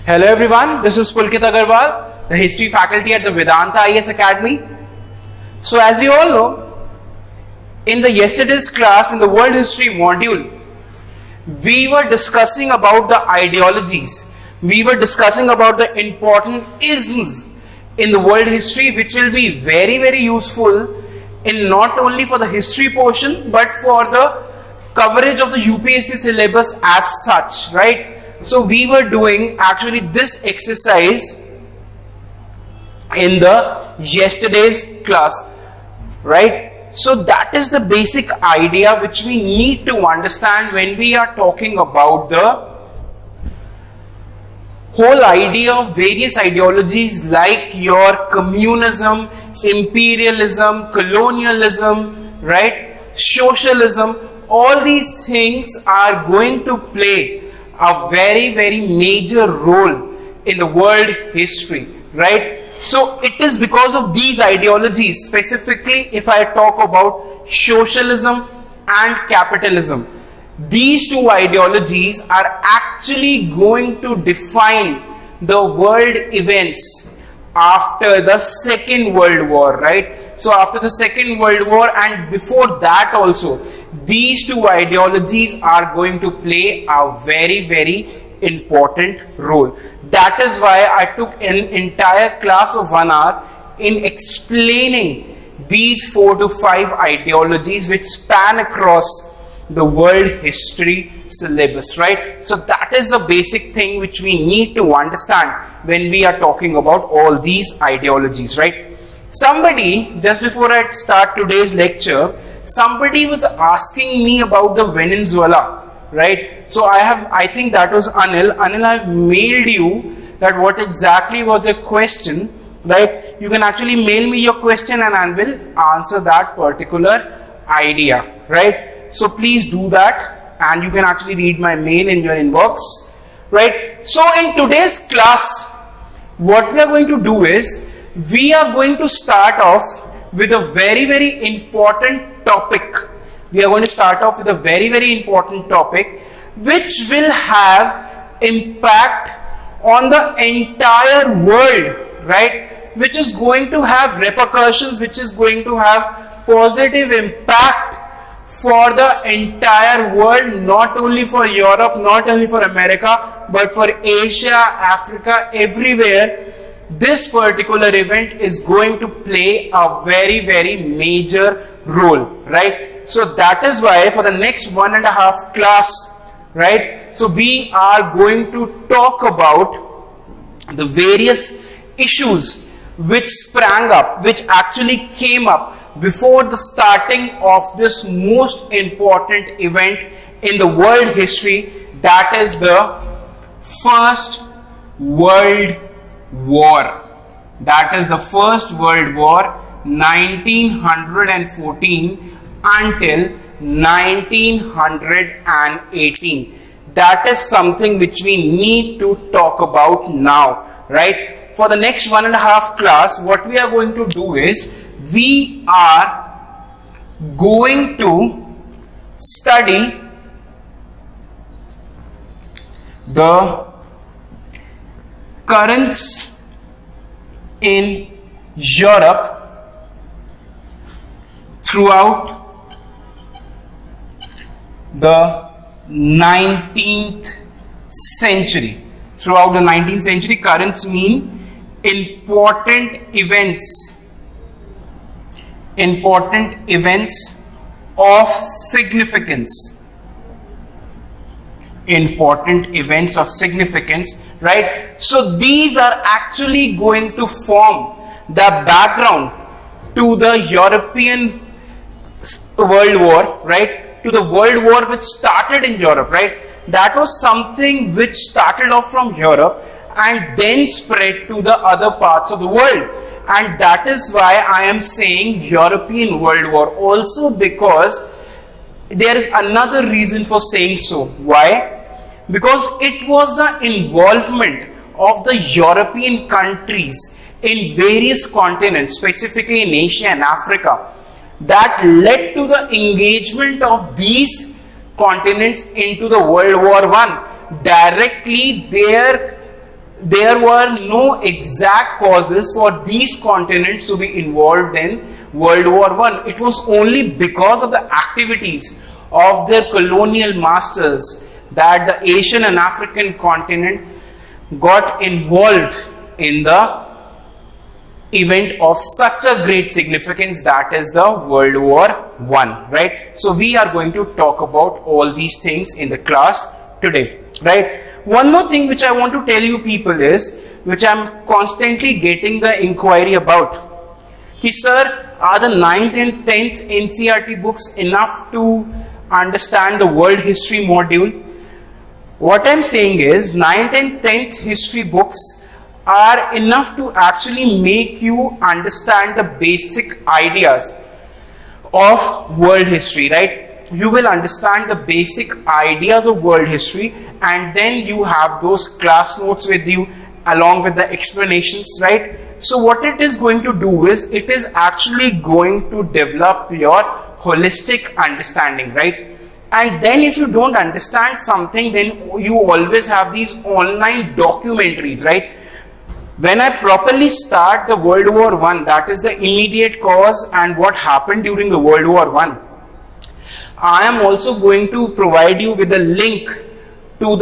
Hello everyone, this is Pulkit, the history faculty at the Vedanta IAS Academy. So as you all know, in the yesterday's class in the world history module, we were discussing about the ideologies. We were discussing about the important isms in the world history, which will be very, very useful in not only for the history portion, but for the coverage of the UPSC syllabus as such, right? So we were doing actually this exercise in the yesterday's class, right? So that is the basic idea which we need to understand when we are talking about the whole idea of various ideologies like your communism, imperialism, colonialism, right? Socialism. All these things are going to play a very, very major role in the world history, right? So it is because of these ideologies, specifically if I talk about socialism and capitalism, these two ideologies are actually going to define the world events after the Second World War, right? So after the Second World War and before that also, these two ideologies are going to play a very, very important role. That is why I took an entire class of 1 hour in explaining these 4 to 5 ideologies which span across the world history syllabus, right? So that is the basic thing which we need to understand when we are talking about all these ideologies, right? Somebody, just before I start today's lecture, somebody was asking me about the Venezuela, right? So I think that was Anil. Anil, I've mailed you that what exactly was the question, right? You can actually mail me your question and I will answer that particular idea, right? So please do that and you can actually read my mail in your inbox, right? So in today's class, what we are going to do is, we are going to start off with a very, very important topic. We are going to start off with a very, very important topic which will have impact on the entire world, right? Which is going to have repercussions, which is going to have positive impact for the entire world, not only for Europe, not only for America, but for Asia, Africa, everywhere. This particular event is going to play a very, very major role, right? So that is why for the next 1.5 class, right? So we are going to talk about the various issues which sprang up, which actually came up before the starting of this most important event in the world history, that is the First World War. That is the First World War, 1914 until 1918. That is something which we need to talk about now, right? For the next 1.5 class, what we are going to do is, we are going to study the currents in Europe throughout the 19th century. Throughout the 19th century, currents mean important events of significance. Important events of significance, right? So these are actually going to form the background to the European World War, right? To the World War which started in Europe, right? That was something which started off from Europe and then spread to the other parts of the world. And that is why I am saying European World War, also because there is another reason for saying so. Why? Because it was the involvement of the European countries in various continents, specifically in Asia and Africa, that led to the engagement of these continents into the World War I. Directly their there were no exact causes for these continents to be involved in World War I. It was only because of the activities of their colonial masters that the Asian and African continent got involved in the event of such a great significance, that is the World War I, right? So we are going to talk about all these things in the class today, right? One more thing which I want to tell you people is, which I'm constantly getting the inquiry about, ki sir, are the 9th and 10th NCERT books enough to understand the world history module? What I'm saying is 9th and 10th history books are enough to actually make you understand the basic ideas of world history, right? You will understand the basic ideas of world history, and then you have those class notes with you along with the explanations, right? So what it is going to do is, it is actually going to develop your holistic understanding, right? And then if you don't understand something, then you always have these online documentaries, right? When I properly start the World War I, that is the immediate cause and what happened during the World War I am also going to provide you with a link to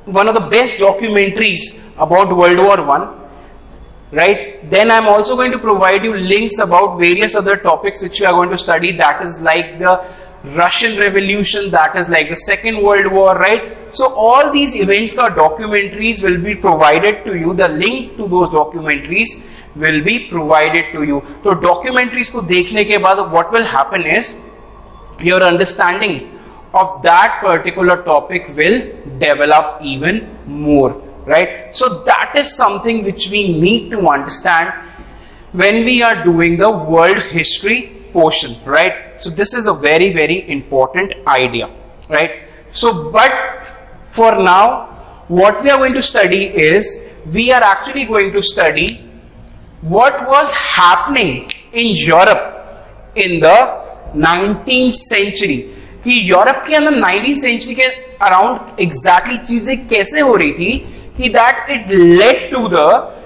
one of the best documentaries about World War I, right? Then I'm also going to provide you links about various other topics which we are going to study, that is like the Russian Revolution, that is like the Second World War, right? So all these events or documentaries will be provided to you. The link to those documentaries will be provided to you. So documentaries ko dekhne ke baad what will happen is, your understanding of that particular topic will develop even more, right? So that is something which we need to understand when we are doing the world history portion, right? So this is a very, very important idea, right? So, but for now, what we are going to study is, we are actually going to study what was happening in Europe in the 19th century. कि Europe के अंदर 19th century के around exactly चीजें कैसे हो रही थी, कि that it led to the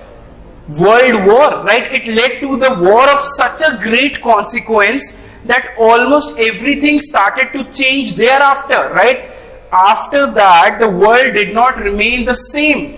World War, right? It led to the war of such a great consequence that almost everything started to change thereafter, right? After that, the world did not remain the same.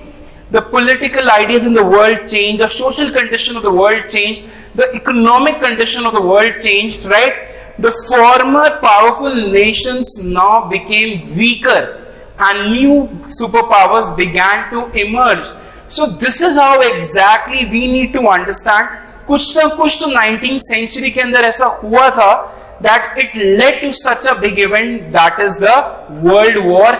The political ideas in the world changed, the social condition of the world changed, the economic condition of the world changed, right? The former powerful nations now became weaker and new superpowers began to emerge. So this is how exactly we need to understand. कुछ ना कुछ तो 19th century के अंदर ऐसा हुआ था that it led to such a big event, that is the World War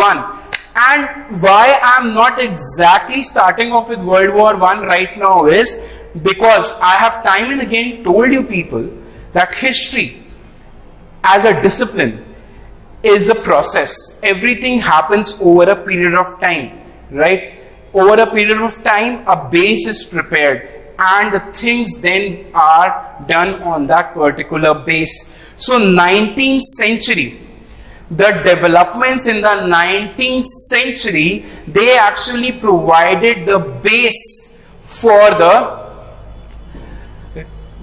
I. And why I'm not exactly starting off with World War I right now is because I have time and again told you people that history as a discipline is a process. Everything happens over a period of time, right? Over a period of time, a base is prepared and the things then are done on that particular base. So 19th century, the developments in the 19th century, they actually provided the base for the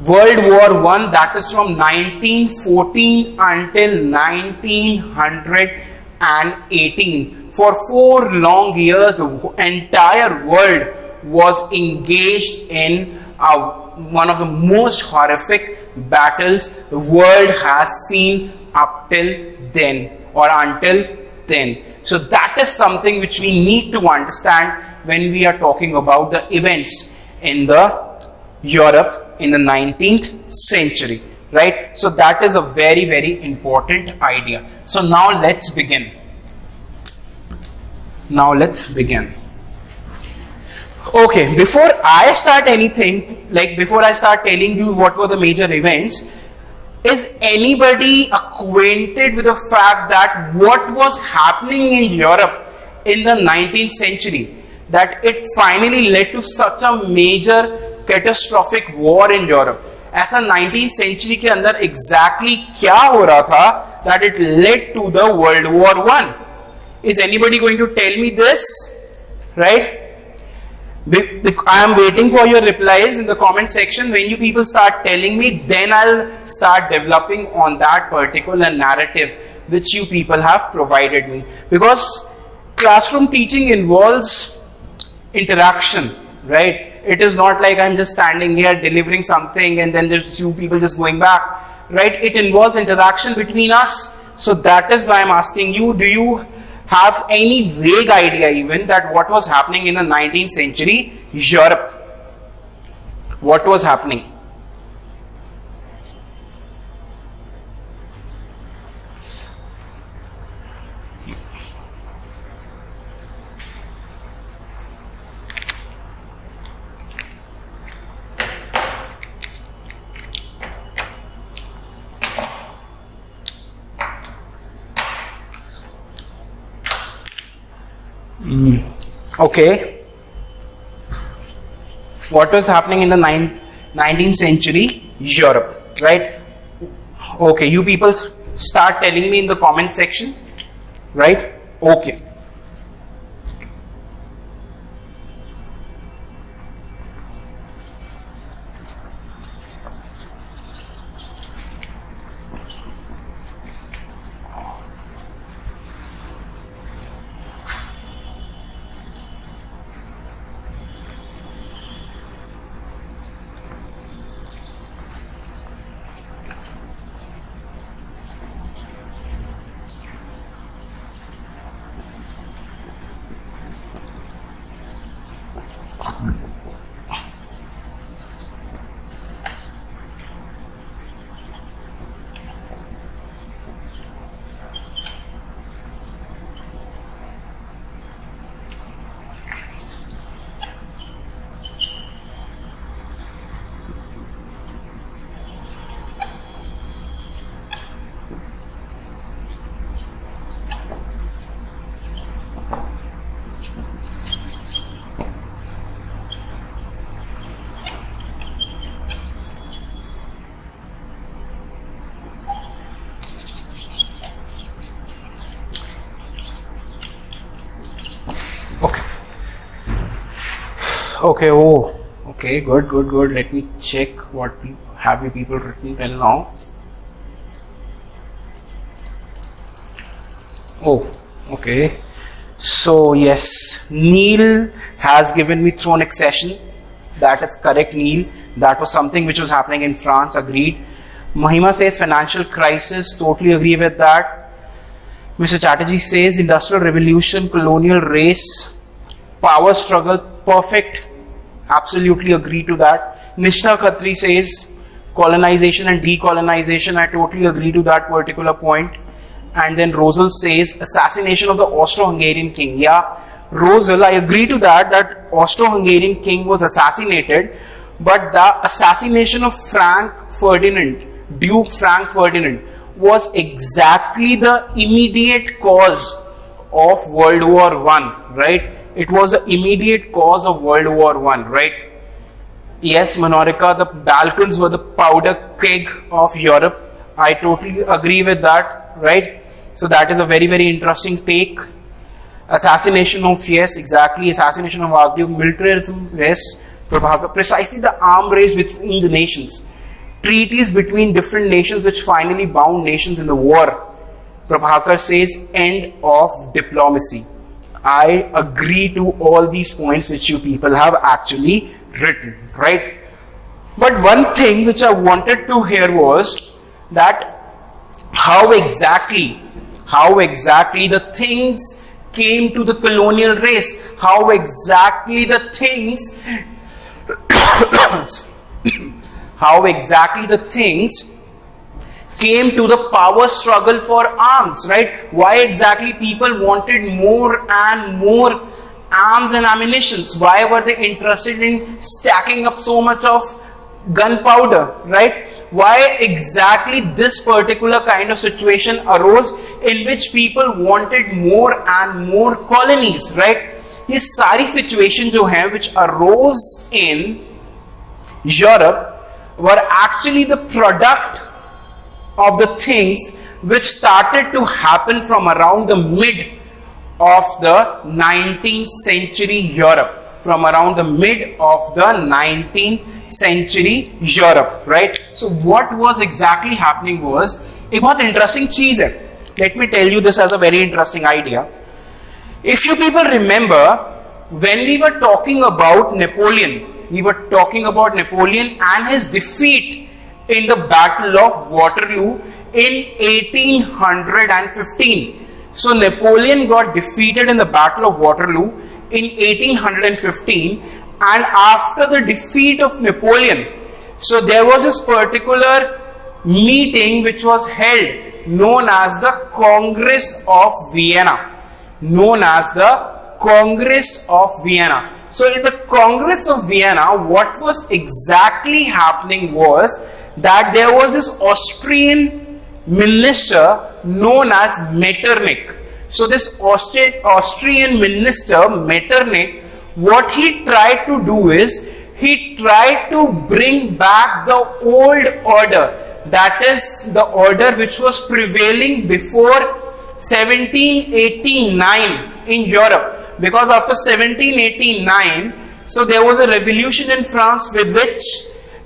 World War I, that is from 1914 until 1918. For 4 long years, the entire world was engaged in one of the most horrific battles the world has seen up till then or until then. So that is something which we need to understand when we are talking about the events in the Europe in the 19th century, right? So that is a very, very important idea. So now let's begin. Okay, before I start anything, like before I start telling you what were the major events, is anybody acquainted with the fact that what was happening in Europe in the 19th century, that it finally led to such a major catastrophic war in Europe? ऐसा 19th century के अंदर exactly क्या हो रहा था that it led to the World War I? Is anybody going to tell me this? right? I am waiting for your replies in the comment section. When you people start telling me, then I'll start developing on that particular narrative which you people have provided me. Because classroom teaching involves interaction, right? It is not like I'm just standing here delivering something and then there's few people just going back, right? It involves interaction between us. So that is why I'm asking you, do you have any vague idea even that what was happening in the 19th century Europe? What was happening? Okay. What was happening in the 19th century Europe, right? Okay, you people start telling me in the comment section, right? Okay. Okay, oh, okay, good. Let me check what have you people written till now. Oh, okay. So yes, Neil has given me throne accession. That is correct, Neil. That was something which was happening in France, agreed. Mahima says financial crisis, totally agree with that. Mr. Chatterjee says industrial revolution, colonial race, power struggle, perfect. Absolutely agree to that. Nishtha Khatri says colonization and decolonization. I totally agree to that particular point. And then Rosal says assassination of the Austro-Hungarian king. Yeah, Rosal, I agree to that Austro-Hungarian king was assassinated, but the assassination of Duke Frank Ferdinand was exactly the immediate cause of World War I, right? It was the immediate cause of World War I, right? Yes, Manorika, the Balkans were the powder keg of Europe. I totally agree with that, right? So that is a very, very interesting take. Assassination of, yes, exactly, assassination of Archduke, militarism, yes, precisely the arm race between the nations. Treaties between different nations which finally bound nations in the war. Prabhakar says end of diplomacy. I agree to all these points which you people have actually written, right? But one thing which I wanted to hear was that how exactly the things came to the colonial race, how exactly the things came to the power struggle for arms, right? Why exactly people wanted more and more arms and ammunitions? Why were they interested in stacking up so much of gunpowder, right? Why exactly this particular kind of situation arose in which people wanted more and more colonies, right? ये सारी situation जो है which arose in Europe were actually the product of the things which started to happen from around the mid of the 19th century Europe, from around the mid of the 19th century Europe, right? So what was exactly happening was, एक बहुत interesting चीज है. Let me tell you this as a very interesting idea. If you people remember, when we were talking about Napoleon and his defeat in the Battle of Waterloo in 1815. So Napoleon got defeated in the Battle of Waterloo in 1815, and after the defeat of Napoleon, so there was this particular meeting which was held, known as the Congress of Vienna. So in the Congress of Vienna, what was exactly happening was that there was this Austrian minister known as Metternich. So this Austrian minister Metternich, what he tried to do is, he tried to bring back the old order, that is the order which was prevailing before 1789 in Europe. Because after 1789, so there was a revolution in France with which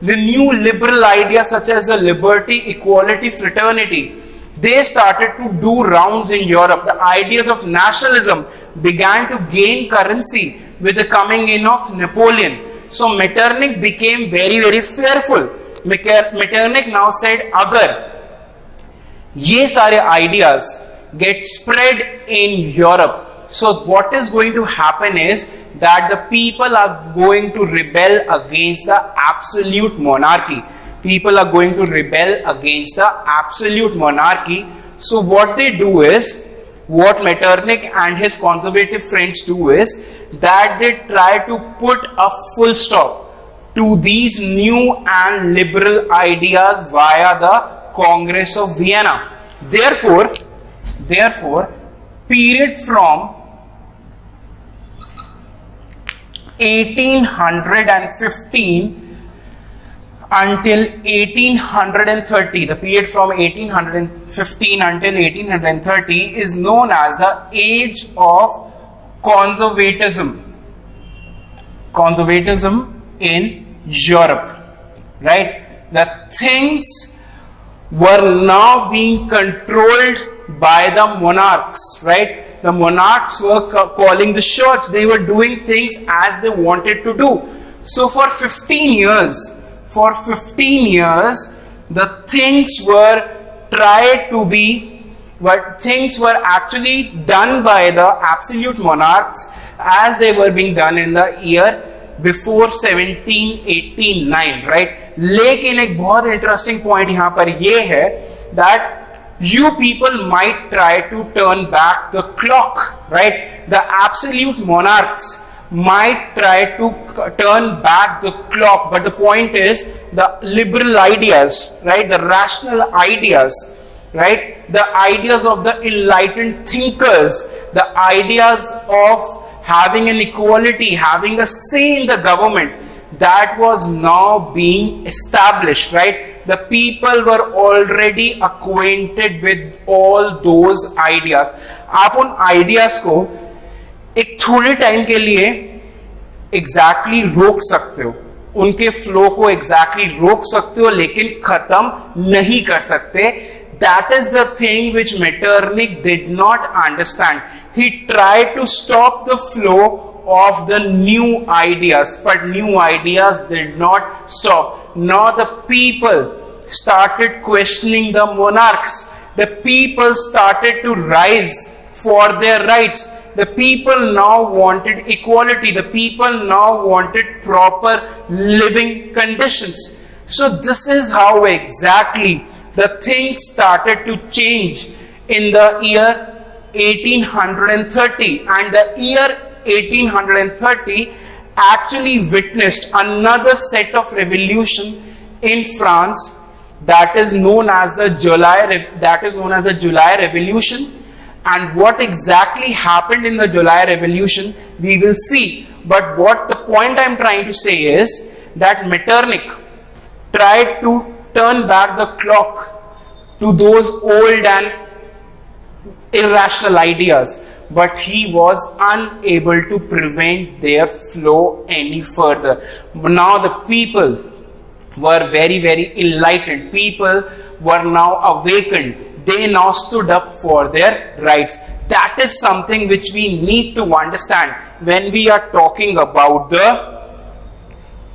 the new liberal ideas such as the liberty, equality, fraternity, they started to do rounds in Europe. The ideas of nationalism began to gain currency with the coming in of Napoleon. So Metternich became very, very fearful. Metternich now said, agar ye sare ideas get spread in Europe, so what is going to happen is that the people are going to rebel against the absolute monarchy. So what they do is, what Metternich and his conservative friends do is, that they try to put a full stop to these new and liberal ideas via the Congress of Vienna. Therefore, period from 1815 until 1830, the period from 1815 until 1830 is known as the age of conservatism in Europe, right? The things were now being controlled by the monarchs, right? The monarchs were calling the shots. They were doing things as they wanted to do. So for 15 years, the things were actually done by the absolute monarchs as they were being done in the year before 1789, right? लेकिन एक बहुत interesting point यहाँ पर ये है that you people might try to turn back the clock, right? The absolute monarchs might try to turn back the clock, but the point is the liberal ideas, right? The rational ideas, right? The ideas of the enlightened thinkers, the ideas of having an equality, having a say in the government, that was now being established, right? The people were already acquainted with all those ideas. आप उन ideas को एक थोड़े time के लिए exactly रोक सकते हो, उनके flow को exactly रोक सकते हो, लेकिन खत्म नहीं कर सकते. That is the thing which Metternich did not understand. He tried to stop the flow of the new ideas, but new ideas did not stop. Now the people started questioning the monarchs. The people started to rise for their rights. The people now wanted equality. The people now wanted proper living conditions. So this is how exactly the things started to change in the year 1830, and the year 1830 actually witnessed another set of revolution in France, that is known as the July Revolution. And what exactly happened in the July Revolution, we will see. But what the point I'm trying to say is that Metternich tried to turn back the clock to those old and irrational ideas. but he was unable to prevent their flow any further. Now the people were very, very enlightened. People were now awakened. They now stood up for their rights. That is something which we need to understand when we are talking about the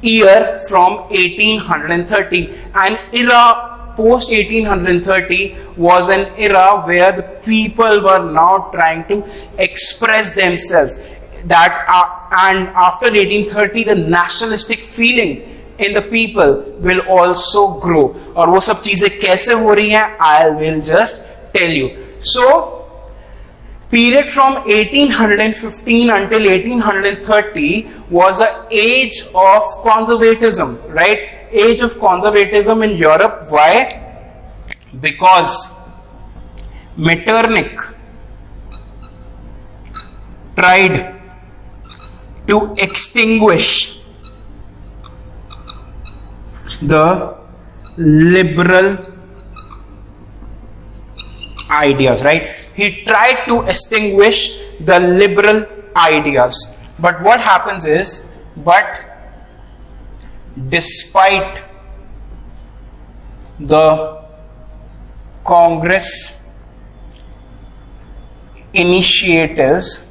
year from 1830. An era post 1830 was an era where the people were now trying to express themselves. And after 1830, the nationalistic feeling in the people will also grow. और वो सब चीजें कैसे हो रही हैं, I will just tell you. So, period from 1815 until 1830 was an age of conservatism, right? Age of conservatism in Europe. Why? Because Metternich tried to extinguish the liberal ideas, right? He tried to extinguish the liberal ideas. But what happens is, despite the Congress initiatives,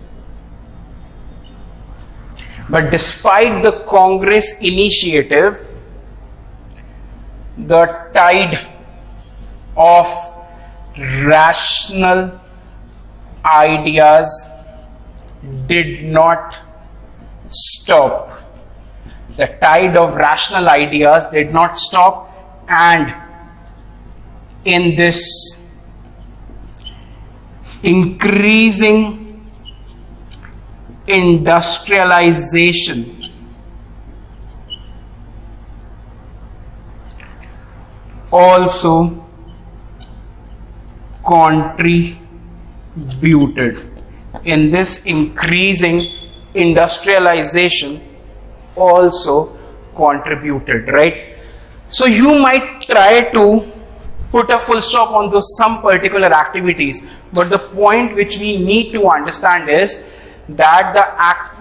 the tide of rational ideas did not stop. The tide of rational ideas did not stop, and in this increasing industrialization also contributed. In this increasing industrialization also contributed, right? So you might try to put a full stop on those some particular activities, but the point which we need to understand is that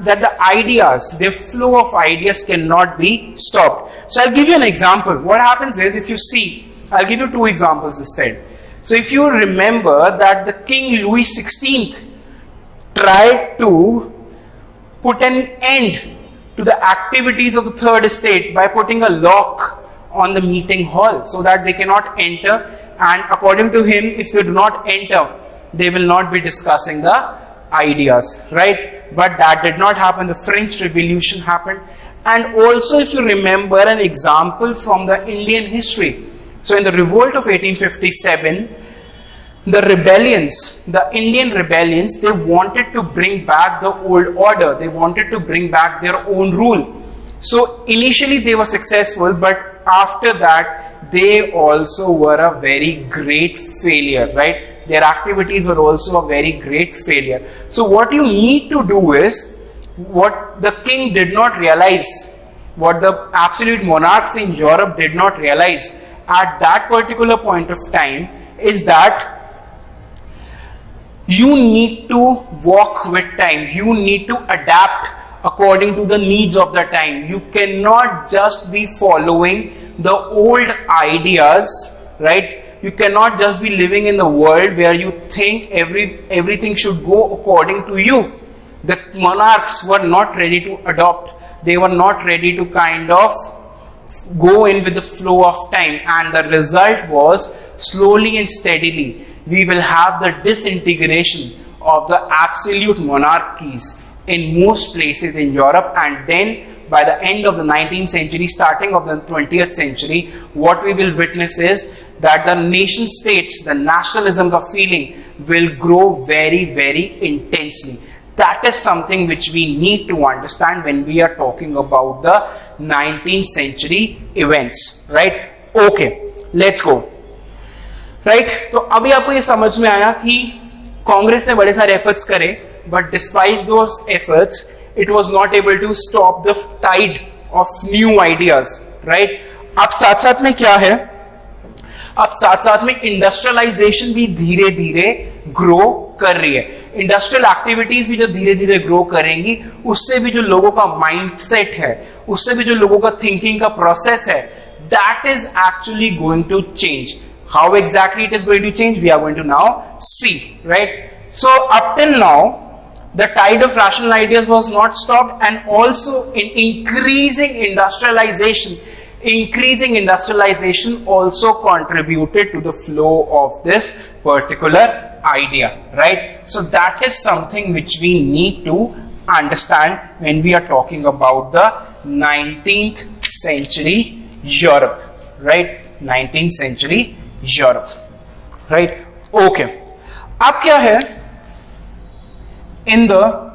the ideas, the flow of ideas cannot be stopped. So I'll give you an example. What happens is, if you see, I'll give you two examples instead. So if you remember that the King Louis XVI tried to put an end to the activities of the third estate by putting a lock on the meeting hall so that they cannot enter, and according to him, if they do not enter, they will not be discussing the ideas, right? But that did not happen. The French Revolution happened. And also, if you remember an example from the Indian history, so in the revolt of 1857, the rebellions, the Indian rebellions, they wanted to bring back the old order. They wanted to bring back their own rule. So initially they were successful, but after that they also were a very great failure, right? Their activities were also a very great failure. So what you need to do is, what the king did not realize, what the absolute monarchs in Europe did not realize at that particular point of time, is that you need to walk with time. You need to adapt according to the needs of the time. You cannot just be following the old ideas, right? You cannot just be living in the world where you think everything should go according to you. The monarchs were not ready to adopt. They were not ready to kind of go in with the flow of time, and the result was, slowly and steadily, we will have the disintegration of the absolute monarchies in most places in Europe. And then by the end of the 19th century, starting of the 20th century, what we will witness is that the nation states, the nationalism, the feeling will grow very, very intensely. That is something which we need to understand when we are talking about the 19th century events, right? Okay, let's go. Right? तो अभी आपको ये समझ में आया कि कांग्रेस ने बड़े सारे एफर्ट्स करे, but despite those efforts, it was not able to stop the tide of new ideas, right? अब साथ साथ में क्या है? अब साथ साथ में इंडस्ट्रियलाइजेशन भी धीरे धीरे ग्रो कर रही है. इंडस्ट्रियल एक्टिविटीज भी जो धीरे धीरे ग्रो करेंगी, उससे भी जो लोगों का माइंडसेट है, उससे भी जो लोगों का थिंकिंग का प्रोसेस है, that is actually going to change. How exactly it is going to change, we are going to now see, right? So up till now, the tide of rational ideas was not stopped, and also in increasing industrialization also contributed to the flow of this particular idea, right? So that is something which we need to understand when we are talking about the 19th century Europe, right? 19th century Europe, right? Okay. अब क्या है? In the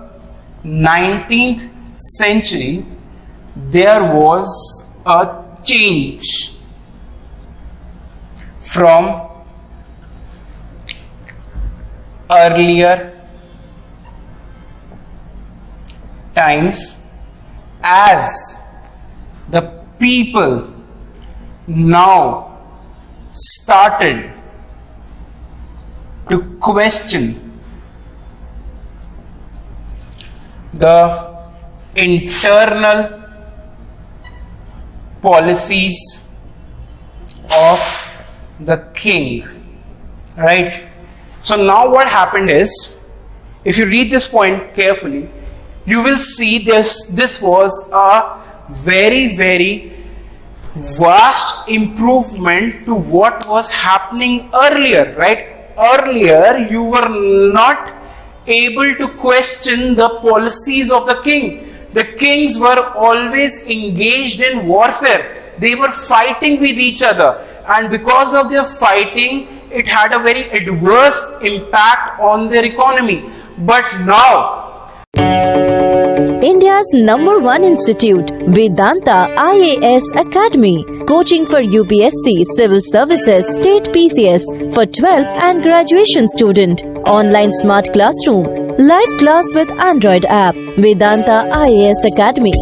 19th century, there was a change from earlier times, as the people now started to question the internal policies of the king, right? So now what happened is, if you read this point carefully, you will see this was a very, very vast improvement to what was happening earlier, right? Earlier, you were not able to question the policies of the king. The kings were always engaged in warfare. They were fighting with each other, and because of their fighting, it had a very adverse impact on their economy. But now, India's #1 institute, Vedanta IAS Academy, coaching for UPSC, Civil Services, State PCS for 12th and graduation student, online smart classroom, live class with Android app, Vedanta IAS Academy.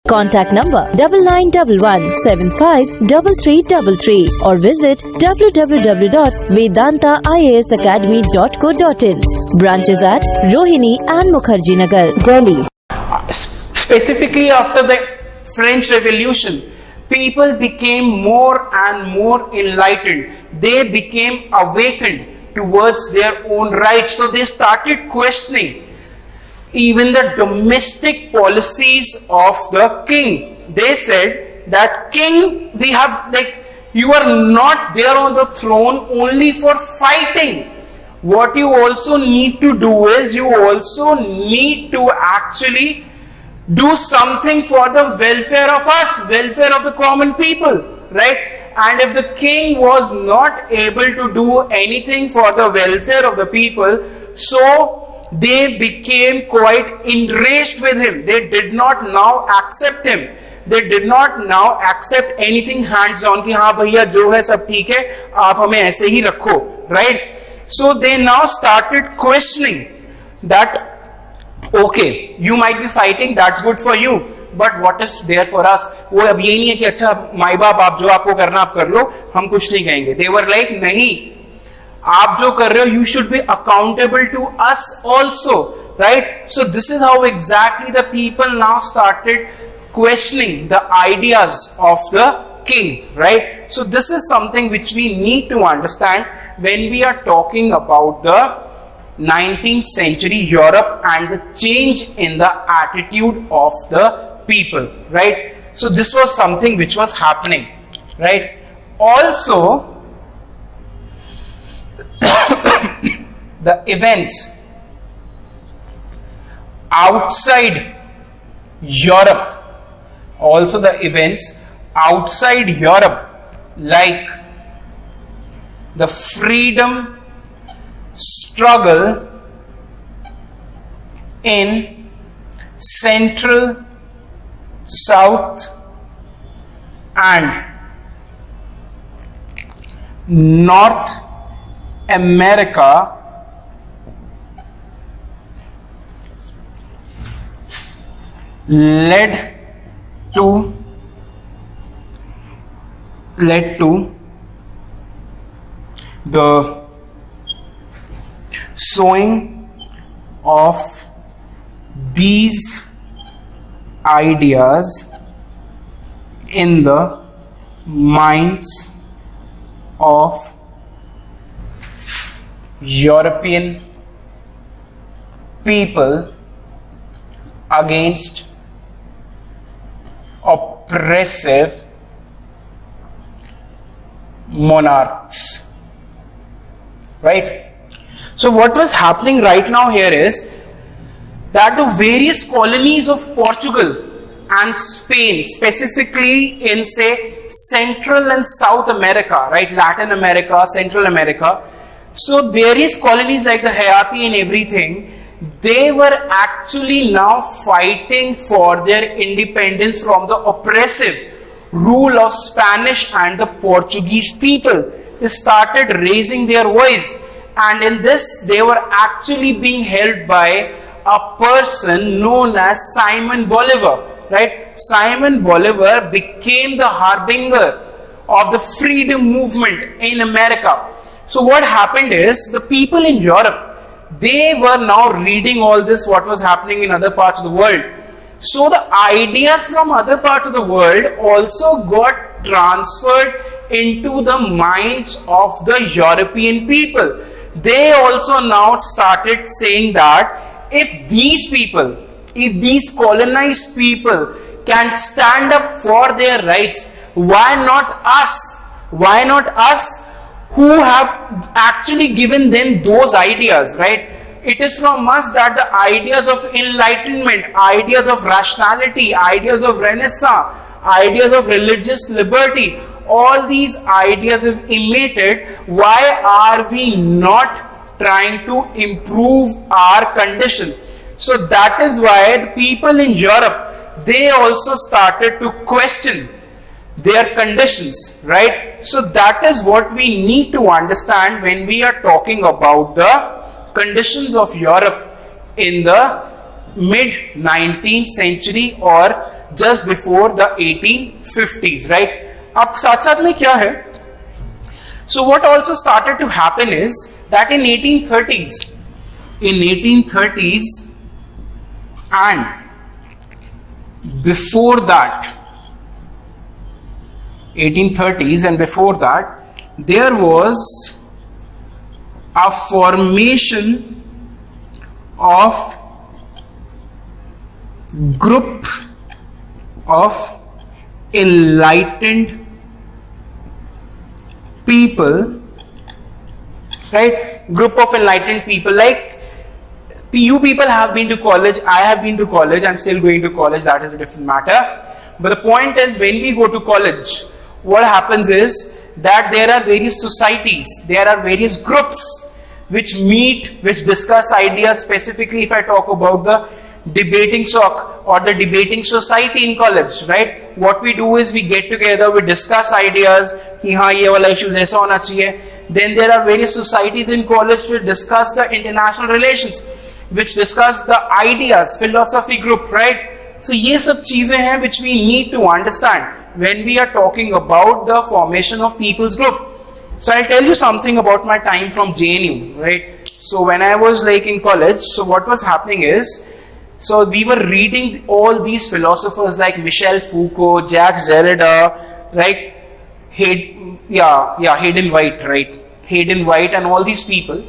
Contact number 9911753333 or visit www.vedantaiasacademy.co.in. Branches at Rohini and Mukherjee Nagar, Delhi. specifically after the French Revolution, people became more and more enlightened. They became awakened towards their own rights. So they started questioning even the domestic policies of the king. They said that king, we have, like, you are not there on the throne only for fighting. What you also need to do is, you also need to actually do something for the welfare of us, welfare of the common people, right? And if the king was not able to do anything for the welfare of the people, so they became quite enraged with him. They did not now accept him. They did not now accept anything hands on कि हाँ भैया जो है सब ठीक है, आप हमें ऐसे ही रखो, right? So they now started questioning that, okay, you might be fighting, that's good for you, but what is there for us? वो अब ये नहीं है कि अच्छा माई बाप आप जो आपको करना आप कर लो, हम कुछ नहीं कहेंगे. They were like, नहीं, आप जो कर रहे हो, you should be accountable to us also, right? So this is how exactly the people now started questioning the ideas of the king, right? So this is something which we need to understand when we are talking about the 19th century Europe and the change in the attitude of the people, right? So this was something which was happening, right? Also, the events outside Europe, also the events outside Europe, like the freedom struggle in Central, South and North America led to the sowing of these ideas in the minds of European people against oppressive monarchs. Right? So what was happening right now here is that the various colonies of Portugal and Spain, specifically in say Central and South America, right, Latin America, Central America, so various colonies like the Haiti and everything, they were actually now fighting for their independence from the oppressive rule of Spanish and the Portuguese people. They started raising their voice, and in this they were actually being held by a person known as Simon Bolivar. Right? Simon Bolivar became the harbinger of the freedom movement in America. So what happened is, the people in Europe, they were now reading all this, what was happening in other parts of the world. So the ideas from other parts of the world also got transferred into the minds of the European people. They also now started saying that if these people, if these colonized people can stand up for their rights, why not us? Why not us who have actually given them those ideas, right? It is from us that the ideas of enlightenment, ideas of rationality, ideas of renaissance, ideas of religious liberty, all these ideas have emanated. Why are we not trying to improve our condition? So that is why the people in Europe, they also started to question their conditions, right? So that is what we need to understand when we are talking about the conditions of Europe in the mid 19th century or just before the 1850s, right? अब साथ साथ में क्या है? So what also started to happen is that in 1830s and before that, 1830s and before that, there was a formation of group of enlightened people, right? Group of enlightened people, like you people have been to college, I have been to college, I'm still going to college, that is a different matter. But the point is, when we go to college, what happens is that there are various societies, there are various groups which meet, which discuss ideas. Specifically, if I talk about the debating soc or the debating society in college, right? What we do is we get together, we discuss ideas, कि हाँ ये वाला issues ऐसा होना चाहिए. Then there are various societies in college which discuss the international relations, which discuss the ideas, philosophy group, right? So ये सब चीजें हैं which we need to understand when we are talking about the formation of people's group. So I'll tell you something about my time from JNU, right? So when I was like in college, so what was happening is, so we were reading all these philosophers like Michel Foucault, Jacques Derrida, right? Hayden White, right? Hayden White and all these people.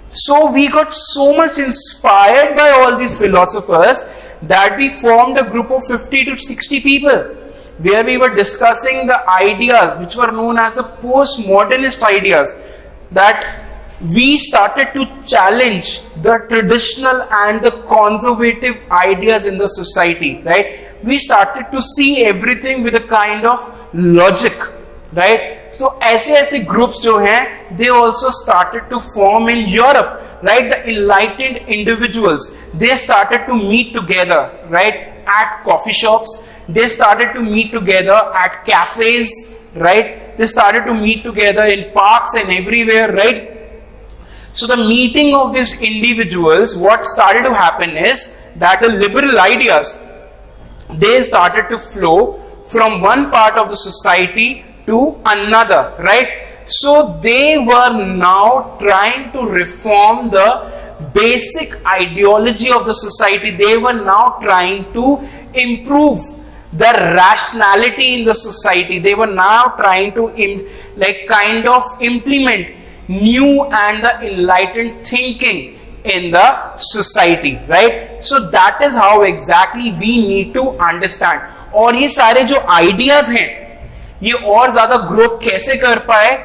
So we got so much inspired by all these philosophers that we formed a group of 50 to 60 people where we were discussing the ideas which were known as the postmodernist ideas, that we started to challenge the traditional and the conservative ideas in the society, right? We started to see everything with a kind of logic, right? So ऐसे groups जो हैं, they also started to form in Europe, right? The enlightened individuals, they started to meet together, right? At coffee shops, they started to meet together at cafes, right? They started to meet together in parks and everywhere, right? So the meeting of these individuals, what started to happen is that the liberal ideas, they started to flow from one part of the society to another, right? So they were now trying to reform the basic ideology of the society. They were now trying to improve the rationality in the society. They were now trying to kind of implement new and the enlightened thinking in the society, right? So that is how exactly we need to understand. और ये सारे जो ideas हैं, ये और ज़्यादा grow कैसे कर पाए?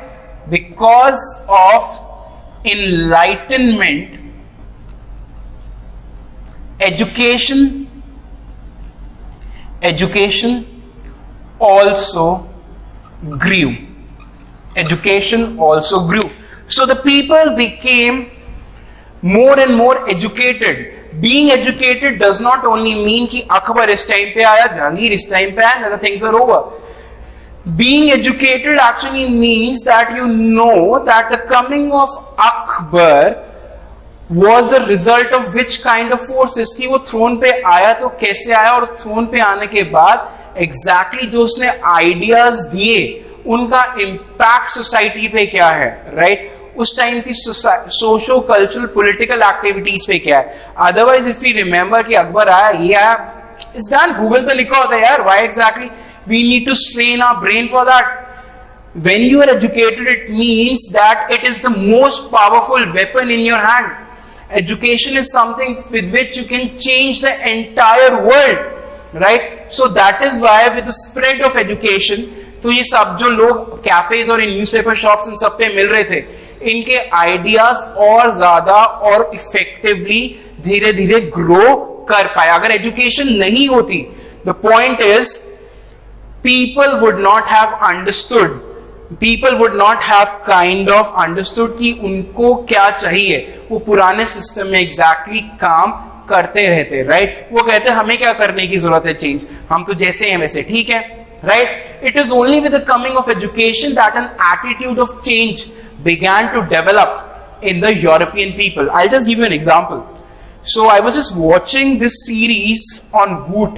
Because of enlightenment, education also grew. Education also grew. So the people became more and more educated. Being educated does not only mean कि अकबर इस टाइम पे आया, जहांगीर इस टाइम पे आया, and other things are over. Being educated actually means that you know that the coming of Akbar was the result of which kind of forces. कि वो throne पे आया तो कैसे आया, और throne पे आने के बाद exactly जो उसने ideas दिए उनका impact society पे क्या है, right? उस टाइम की सोशो कल्चरल पॉलिटिकल एक्टिविटीज पे क्या है. अदरवाइज इफ यू रिमेंबर कि अकबर आया, ये आया, इट्स डन, गूगल पे लिखा होता है यार. Why exactly we need to strain our brain for that? When you are educated, it means that it is the most powerful weapon in your hand. Education is something with which you can change the entire world, right? So that is why with the spread of education, तो ये सब जो लोग cafes और इन newspaper shops इन सब पे मिल रहे थे, इनके आइडियाज और ज्यादा और इफेक्टिवली धीरे धीरे ग्रो कर पाए. अगर एजुकेशन नहीं होती, the point is people would not have understood, people would not have kind of understood कि उनको क्या चाहिए. वो पुराने सिस्टम में एग्जैक्टली काम करते रहते, राइट? वो कहते हमें क्या करने की जरूरत है चेंज, हम तो जैसे हैं वैसे ठीक है, right? It is only with the coming of education that an attitude of change began to develop in the European people. I'll just give you an example. So I was just watching this series on Woot,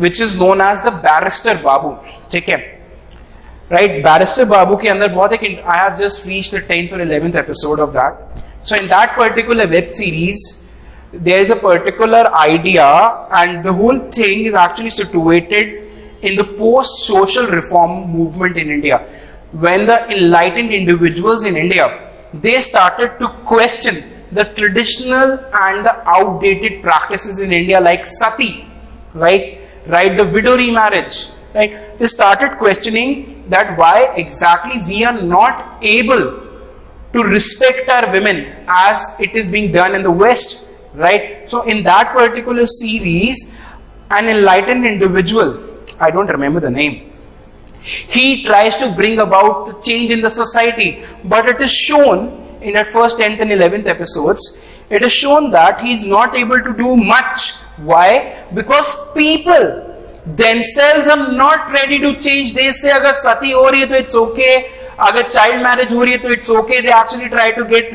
which is known as the Barrister Babu. ठीक है, right? Barrister Babu के अंदर बहुत एक, I have just reached the 10th or 11th episode of that. So in that particular web series, there is a particular idea, and the whole thing is actually situated in the post-social reform movement in India. When the enlightened individuals in India, they started to question the traditional and the outdated practices in India, like sati, right? The widow remarriage, right? They started questioning that why exactly we are not able to respect our women as it is being done in the West, right? So in that particular series, an enlightened individual, I don't remember the name, he tries to bring about the change in the society, but it is shown in the first 10th and 11th episodes, it is shown that he is not able to do much. Why? Because people themselves are not ready to change. They say agar sati ho rahi hai to it's okay, agar child marriage ho rahi hai to it's okay. They actually try to get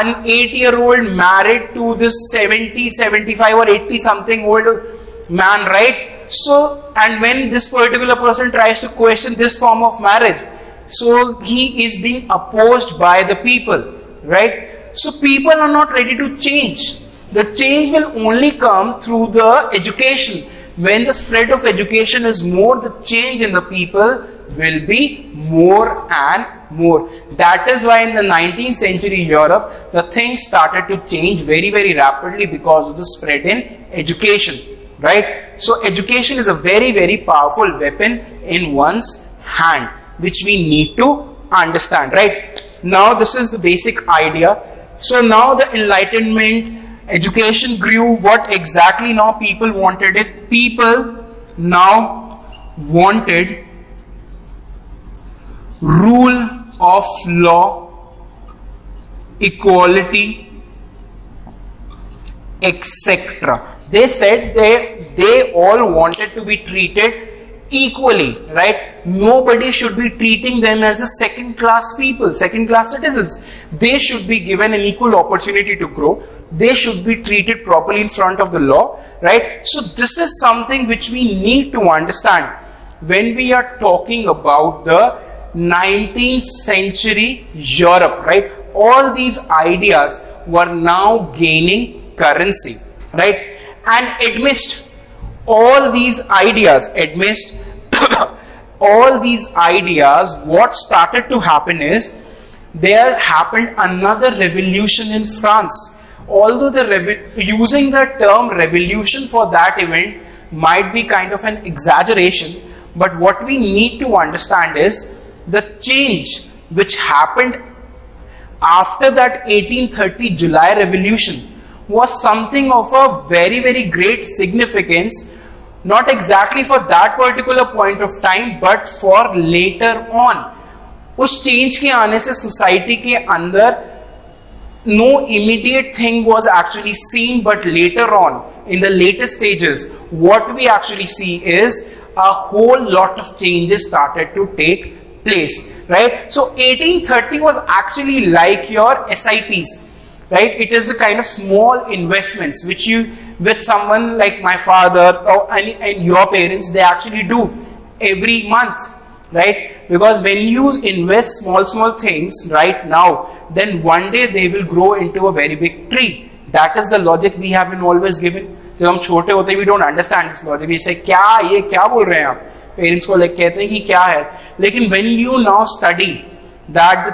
an 8-year-old married to this 70, 75 or 80 something old man, right? So, and when this particular person tries to question this form of marriage, so he is being opposed by the people, right? So people are not ready to change. The change will only come through the education. When the spread of education is more, the change in the people will be more and more. That is why in the 19th century Europe, the things started to change very, very rapidly because of the spread in education. Right? So education is a very, very powerful weapon in one's hand, which we need to understand, right? Now this is the basic idea. So now the Enlightenment, education grew. What exactly now people wanted is, people now wanted rule of law, equality, etc. They said they all wanted to be treated equally, right? Nobody should be treating them as a second class people, second class citizens. They should be given an equal opportunity to grow. They should be treated properly in front of the law, right? So this is something which we need to understand when we are talking about the 19th century Europe, right? all these ideas were now gaining currency, right? And amidst all these ideas, all these ideas, what started to happen is there happened another revolution in France. Although using the term revolution for that event might be kind of an exaggeration, but what we need to understand is the change which happened after that 1830 July revolution was something of a very, very great significance, not exactly for that particular point of time, but for later on. उस change के आने से society के अंदर no immediate thing was actually seen, but later on, in the later stages, what we actually see is a whole lot of changes started to take place, right? So 1830 was actually like your SIPs, right? It is a kind of small investments which someone like my father or and your parents, they actually do every month, right? Because when you invest small things right now, then one day they will grow into a very big tree. That is the logic we have been always given. जब हम छोटे होते हैं, we don't understand this logic. We say ये क्या बोल रहे हैं आप? Parents को कहते हैं कि क्या है? लेकिन when you now study that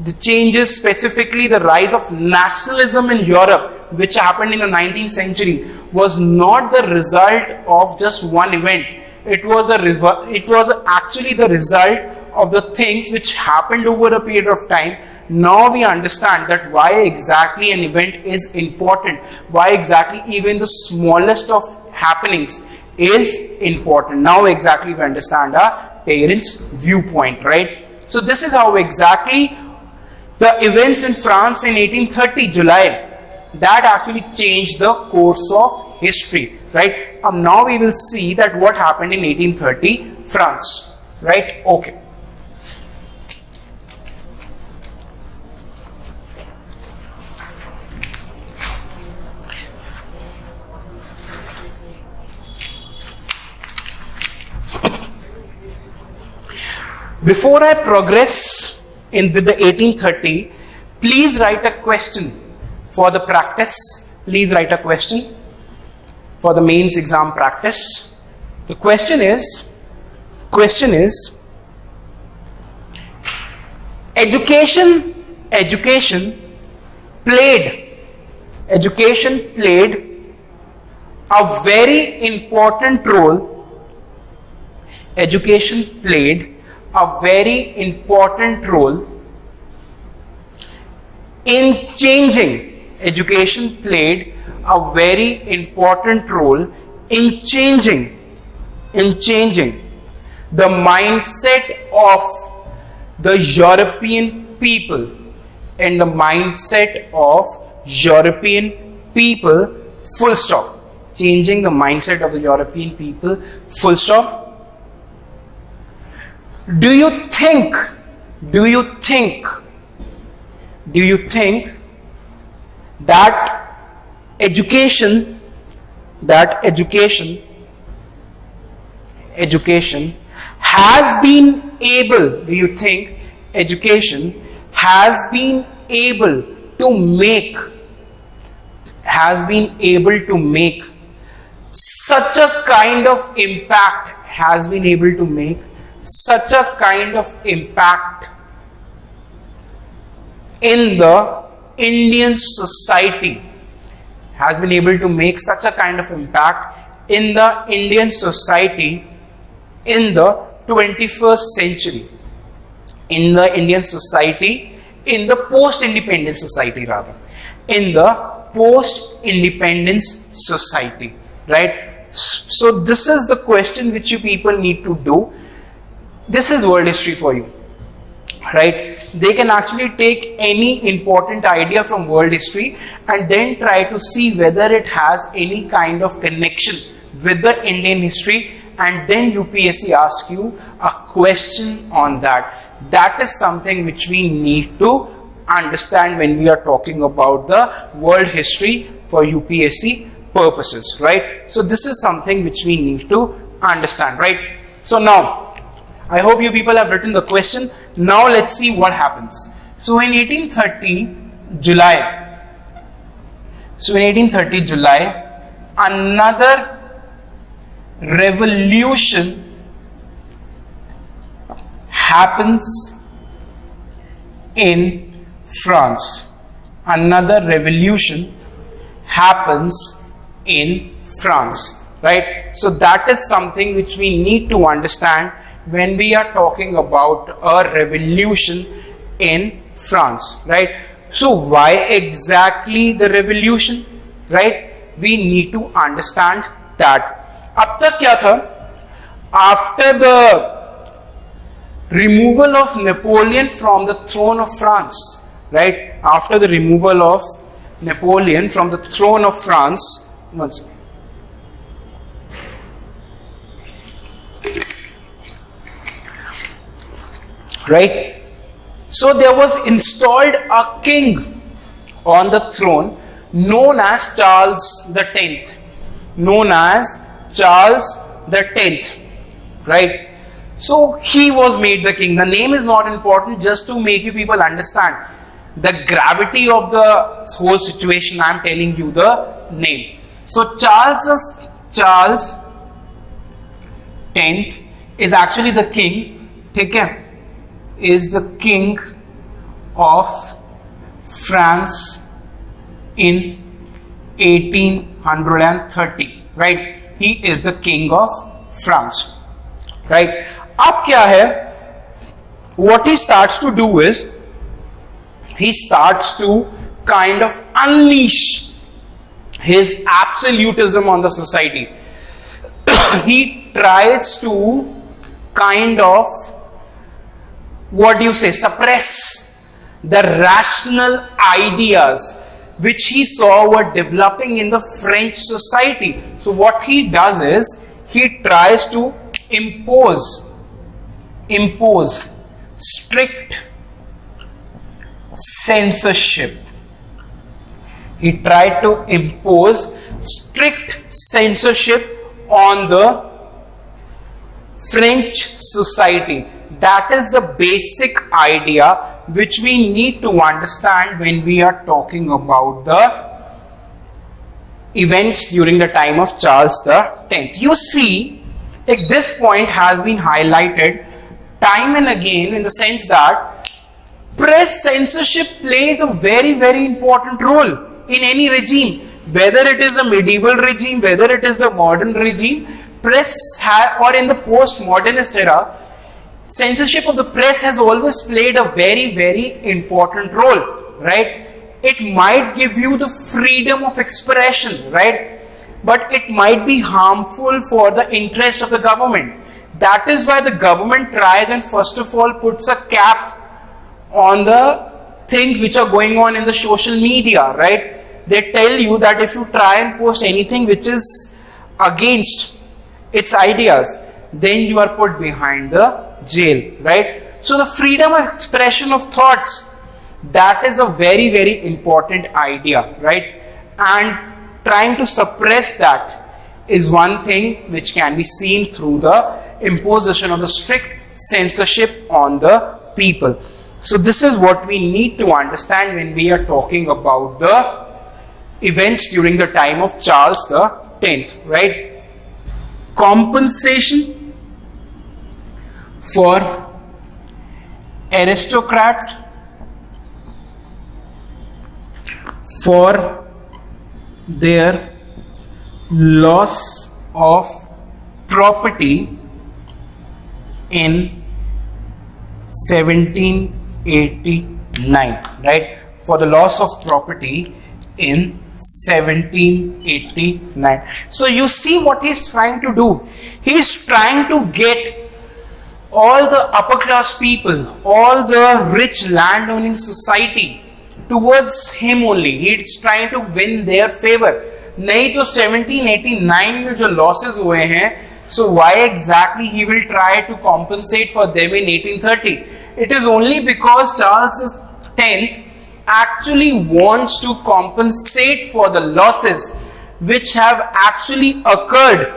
the changes, specifically the rise of nationalism in Europe, which happened in the 19th century, was not the result of just one event. It was actually the result of the things which happened over a period of time. Now we understand that why exactly an event is important, why exactly even the smallest of happenings is important. Now exactly we understand our parents' viewpoint, right? So this is how exactly the events in France in 1830 July, that actually changed the course of history, right? Now we will see that what happened in 1830 France, right? Okay. Before I progress with the 1830, please write a question for the practice. Please write a question for the mains exam practice. The question is education played a very important role. Education played a very important role in changing. Education played a very important role in changing the mindset of the European people, and the mindset of European people, full stop. Changing the mindset of the European people, full stop. Do you think that education has been able, do you think education has been able to make such a kind of impact, in the Indian society, has been able to make such a kind of impact in the Indian society in the 21st century, in the Indian society, in the post-independence society rather, in the post-independence society, right? So this is the question which you people need to do. This is world history for you, right? They can actually take any important idea from world history and then try to see whether it has any kind of connection with the Indian history, and then UPSC asks you a question on that. That is something which we need to understand when we are talking about the world history for UPSC purposes, right? So this is something which we need to understand, right? So now, I hope you people have written the question. Now let's see what happens. So in 1830 July, another revolution happens in France. Another revolution happens in France, right? So that is something which we need to understand when we are talking about a revolution in France, right? So why exactly the revolution, right? We need to understand that. अब तक क्या था? After the removal of Napoleon from the throne of France, right? After the removal of Napoleon from the throne of France, once right? So there was installed a king on the throne known as Charles the 10th. Known as Charles the 10th, right? So he was made the king. The name is not important, just to make you people understand the gravity of the whole situation. I am telling you the name. So Charles 10th is actually the king, okay? Is the king of France in 1830, right? He is the king of France, right? Ab kya hai? What he starts to do is he starts to kind of unleash his absolutism on the society. He tries to kind of, what do you say, suppress the rational ideas which he saw were developing in the French society. So what he does is he tries to impose strict censorship. He tried to impose strict censorship on the French society. That is the basic idea which we need to understand when we are talking about the events during the time of Charles the 10th. You see, like, this point has been highlighted time and again, in the sense that press censorship plays a very, very important role in any regime. Whether it is a medieval regime, whether it is the modern regime, press or in the post-modernist era, censorship of the press has always played a very, very important role, right? It might give you the freedom of expression, right? But it might be harmful for the interest of the government. That is why the government tries and first of all puts a cap on the things which are going on in the social media, right? They tell you that if you try and post anything which is against its ideas, then you are put behind the jail, right? So the freedom of expression of thoughts, that is a very, very important idea, right? And trying to suppress that is one thing which can be seen through the imposition of the strict censorship on the people. So this is what we need to understand when we are talking about the events during the time of Charles the 10th, right? Compensation for aristocrats for their loss of property in 1789, right? For the loss of property in 1789. So you see what he's trying to do. He's trying to get all the upper class people, all the rich land-owning society towards him only. He's trying to win their favor. नहीं तो 1789 में जो losses हुए हैं, so why exactly he will try to compensate for them in 1830? It is only because Charles X actually wants to compensate for the losses which have actually occurred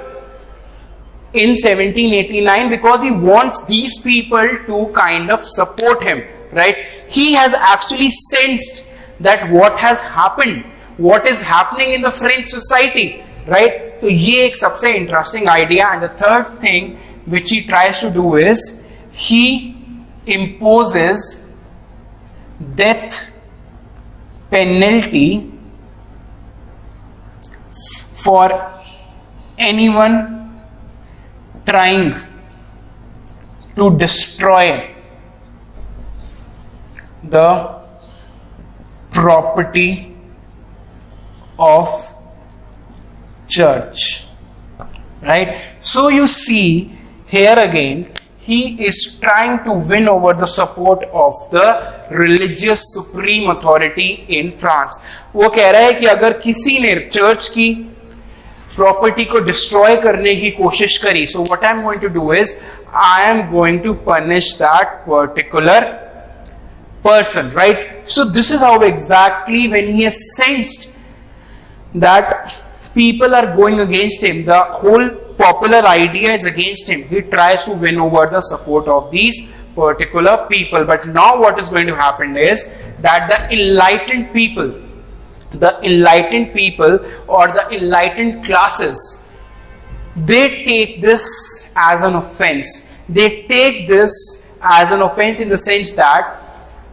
in 1789 because he wants these people to kind of support him, right? He has actually sensed that what has happened, what is happening in the French society, right? So ये एक सबसे interesting idea. And the third thing which he tries to do is he imposes death penalty for anyone trying to destroy the property of church, right? So you see here again, he is trying to win over the support of the religious supreme authority in France. वो कह रहा है कि अगर किसी ने church की property को डिस्ट्रॉय करने की कोशिश करी, so what I'm going to do is I am going to punish that particular person, right? So this is how exactly when he has sensed that people are going against him, the whole popular idea is against him, he tries to win over the support of these particular people. But now what is going to happen is that the enlightened people or the enlightened classes, they take this as an offense. They take this as an offense in the sense that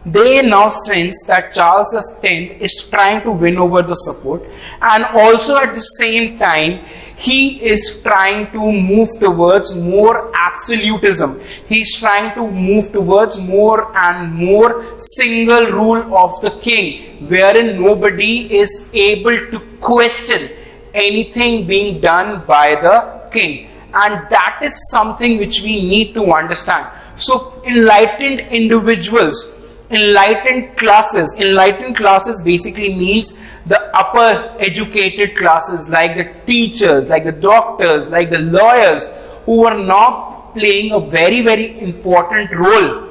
they now sense that Charles X is trying to win over the support, and also at the same time he is trying to move towards more absolutism. He's trying to move towards more and more single rule of the king, wherein nobody is able to question anything being done by the king. And that is something which we need to understand. So enlightened individuals, enlightened classes basically means the upper educated classes, like the teachers, like the doctors, like the lawyers, who are now playing a very, very important role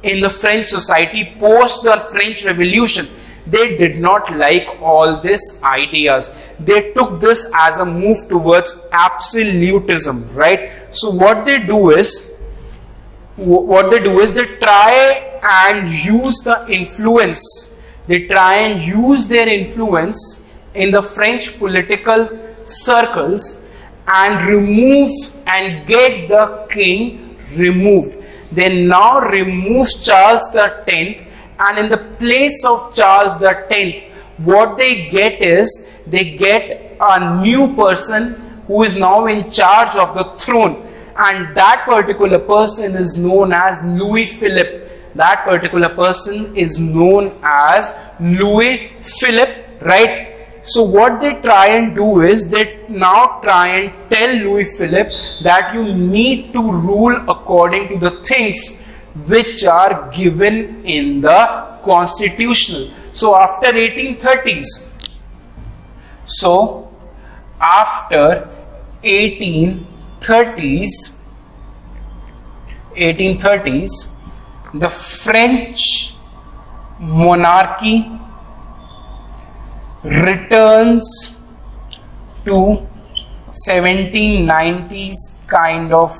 in the French society post the French Revolution. They did not like all these ideas. They took this as a move towards absolutism, right? So what they do is they try and use the influence. They try and use their influence in the French political circles and remove and get the king removed. They now remove Charles X, and in the place of Charles X, what they get is they get a new person who is now in charge of the throne. And that particular person is known as Louis Philippe. That particular person is known as Louis Philippe, right? So what they try and do is they now try and tell Louis Philippe that you need to rule according to the things which are given in the constitutional. So after 1830s, the French monarchy returns to 1790s kind of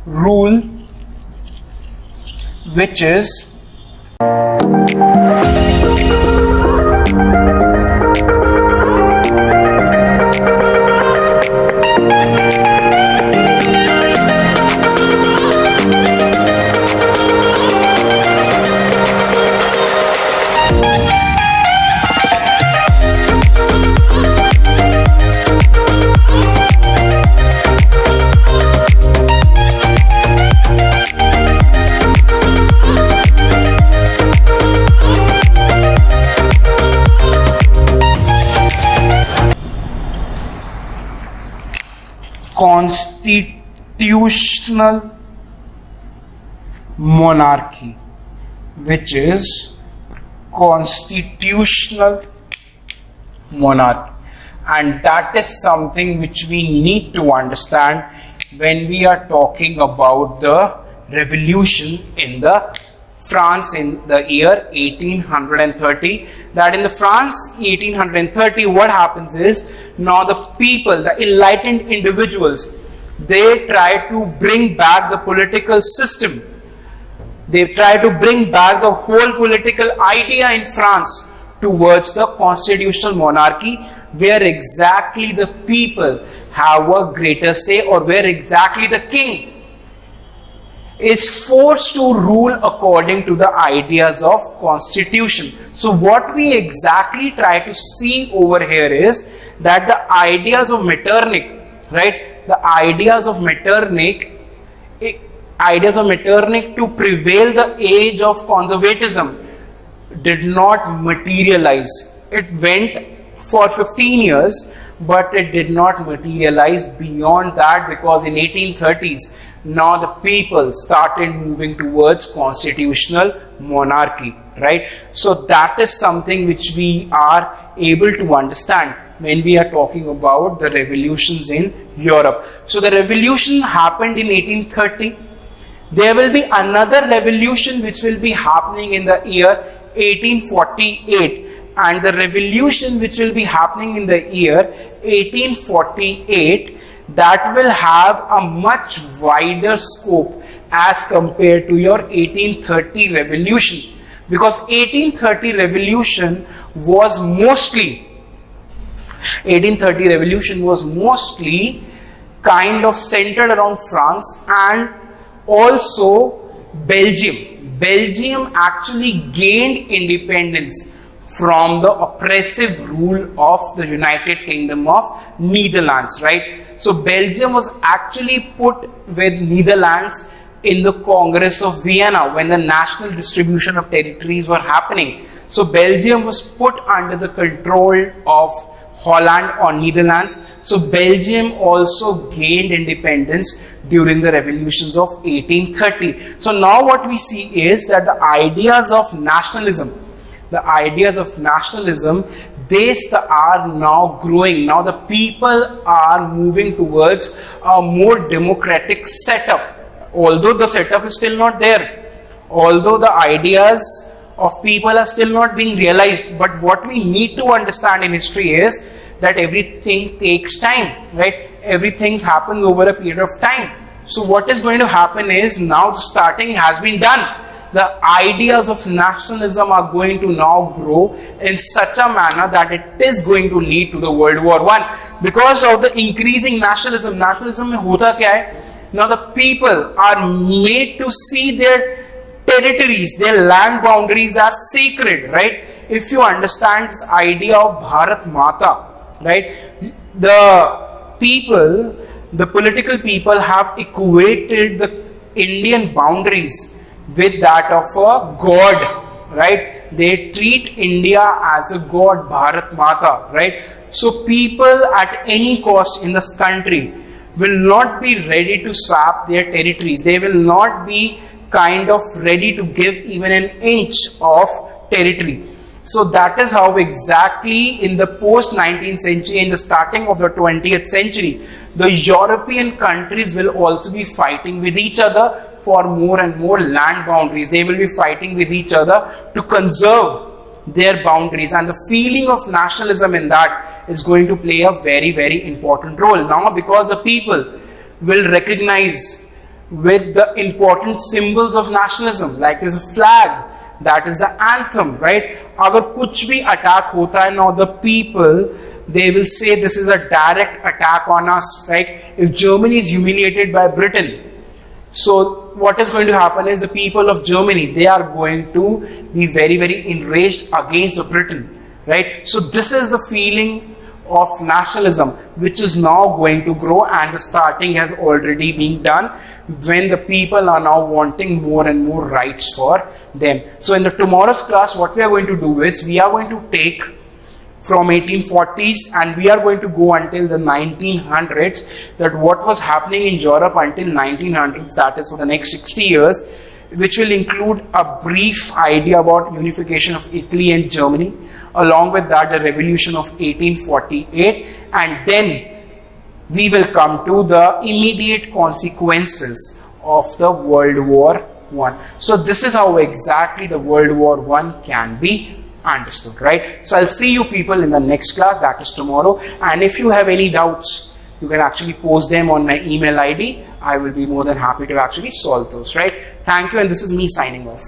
rule, which is constitutional monarchy, which is constitutional monarchy. And that is something which we need to understand when we are talking about the revolution in the France in the year 1830. That in the France 1830, what happens is now the people, the enlightened individuals, They try to bring back the political system. They try to bring back the whole political idea in France towards the constitutional monarchy, where exactly the people have a greater say, or where exactly the king is forced to rule according to the ideas of constitution. So what we exactly try to see over here is that the ideas of Metternich, right, the ideas of Metternich to prevail the age of conservatism did not materialize. It went for 15 years, but it did not materialize beyond that, because in 1830s, now the people started moving towards constitutional monarchy, right? So that is something which we are able to understand when we are talking about the revolutions in Europe. So the revolution happened in 1830. There will be another revolution which will be happening in the year 1848. And the revolution which will be happening in the year 1848, that will have a much wider scope as compared to your 1830 revolution, because 1830 revolution was mostly kind of centered around France and also Belgium. Belgium actually gained independence from the oppressive rule of the United Kingdom of Netherlands, right? So Belgium was actually put with Netherlands in the Congress of Vienna when the national distribution of territories were happening. So Belgium was put under the control of Holland or Netherlands. So Belgium also gained independence during the revolutions of 1830. So now what we see is that the ideas of nationalism, they are now growing. Now the people are moving towards a more democratic setup. Although the setup is still not there, although the ideas of people are still not being realized, but what we need to understand in history is that everything takes time, right? Everything happens over a period of time. So what is going to happen is, now the starting has been done. The ideas of nationalism are going to now grow in such a manner that it is going to lead to the World War I. Because of the increasing nationalism, में होता क्या है? Now the people are made to see their territories, their land boundaries as sacred, right? If you understand this idea of Bharat Mata, right? The people, the political people have equated the Indian boundaries with that of a god, right? They treat India as a god, Bharat Mata, right? So people at any cost in this country will not be ready to swap their territories. They will not be kind of ready to give even an inch of territory. So that is how exactly in the post-19th century, in the starting of the 20th century, the European countries will also be fighting with each other for more and more land boundaries. They will be fighting with each other to conserve their boundaries, and the feeling of nationalism in that is going to play a very, very important role. Now, because the people will recognize with the important symbols of nationalism, like there's a flag, that is the anthem, right? Agar kuch bhi attack hota hai, now the people, they will say this is a direct attack on us, right? If Germany is humiliated by Britain, so what is going to happen is the people of Germany, they are going to be very, very enraged against the Britain, right? So this is the feeling of nationalism which is now going to grow, and the starting has already been done when the people are now wanting more and more rights for them. So in the tomorrow's class, what we are going to do is we are going to take from 1840s and we are going to go until the 1900s, that what was happening in Europe until 1900s, that is for the next 60 years, which will include a brief idea about unification of Italy and Germany, along with that the revolution of 1848, and then we will come to the immediate consequences of the World War I. So this is how exactly the World War I can be understood, right? So I'll see you people in the next class, that is tomorrow, and if you have any doubts, you can actually post them on my email ID. I will be more than happy to actually solve those, right? Thank you, and this is me signing off.